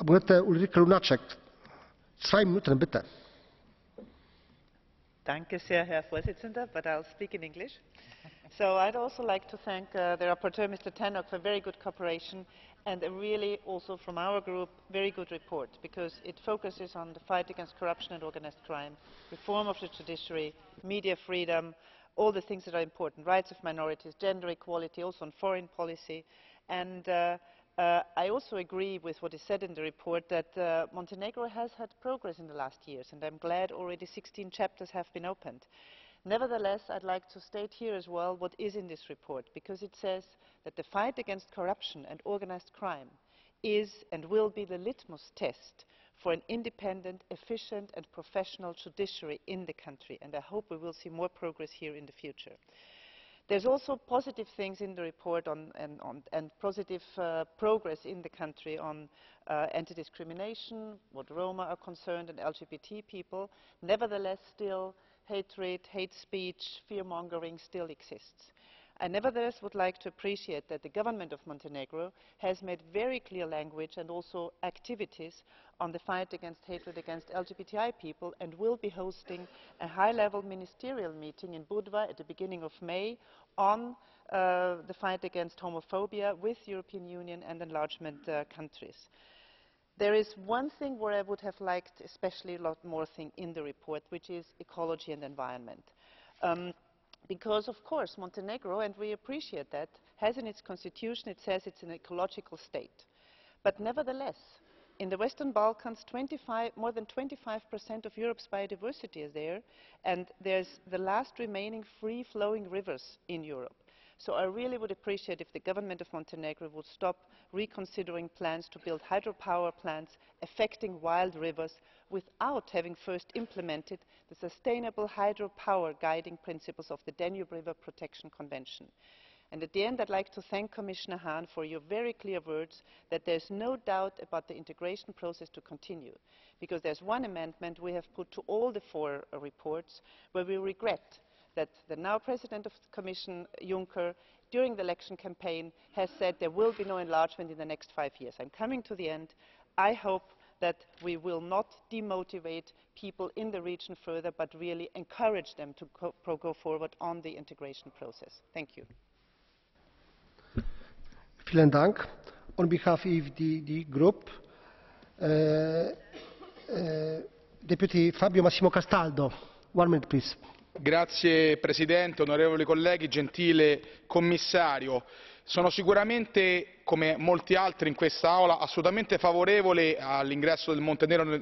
Abgeordnete Ulrike Lunacek, 2 Minuten, bitte. Danke sehr, Herr Vorsitzender, but I'll speak in English. So I'd also like to thank the rapporteur, Mr. Tannock, for very good cooperation and a really also from our group very good report, because it focuses on the fight against corruption and organized crime, reform of the judiciary, media freedom, all the things that are important, rights of minorities, gender equality, also on foreign policy. And I also agree with what is said in the report that Montenegro has had progress in the last years, and I'm glad already 16 chapters have been opened. Nevertheless, I'd like to state here as well what is in this report, because it says that the fight against corruption and organized crime is and will be the litmus test for an independent, efficient and professional judiciary in the country, and I hope we will see more progress here in the future. There's also positive things in the report and positive progress in the country on anti-discrimination, what Roma are concerned, and LGBT people. Nevertheless, still hatred, hate speech, fear-mongering still exists. I nevertheless would like to appreciate that the government of Montenegro has made very clear language and also activities on the fight against hatred against LGBTI people, and will be hosting a high-level ministerial meeting in Budva at the beginning of May on the fight against homophobia with European Union and enlargement countries. There is one thing where I would have liked especially a lot more thing in the report, which is ecology and environment. Because, of course, Montenegro, and we appreciate that, has in its constitution, it says it's an ecological state. But nevertheless, in the Western Balkans, more than 25% of Europe's biodiversity is there, and there's the last remaining free-flowing rivers in Europe. So I really would appreciate if the government of Montenegro would stop reconsidering plans to build hydropower plants affecting wild rivers without having first implemented the sustainable hydropower guiding principles of the Danube River Protection Convention. And at the end, I'd like to thank Commissioner Hahn for your very clear words that there's no doubt about the integration process to continue, because there's one amendment we have put to all the 4 reports where we regret that the now President of the Commission, Juncker, during the election campaign has said there will be no enlargement in the next 5 years. I'm coming to the end. I hope that we will not demotivate people in the region further, but really encourage them to go forward on the integration process. Thank you. Vielen Dank. On behalf of the group, Deputy Fabio Massimo Castaldo. 1 minute, please. Grazie Presidente, onorevoli colleghi, gentile Commissario. Sono sicuramente, come molti altri in quest'Aula, assolutamente favorevole all'ingresso del Montenegro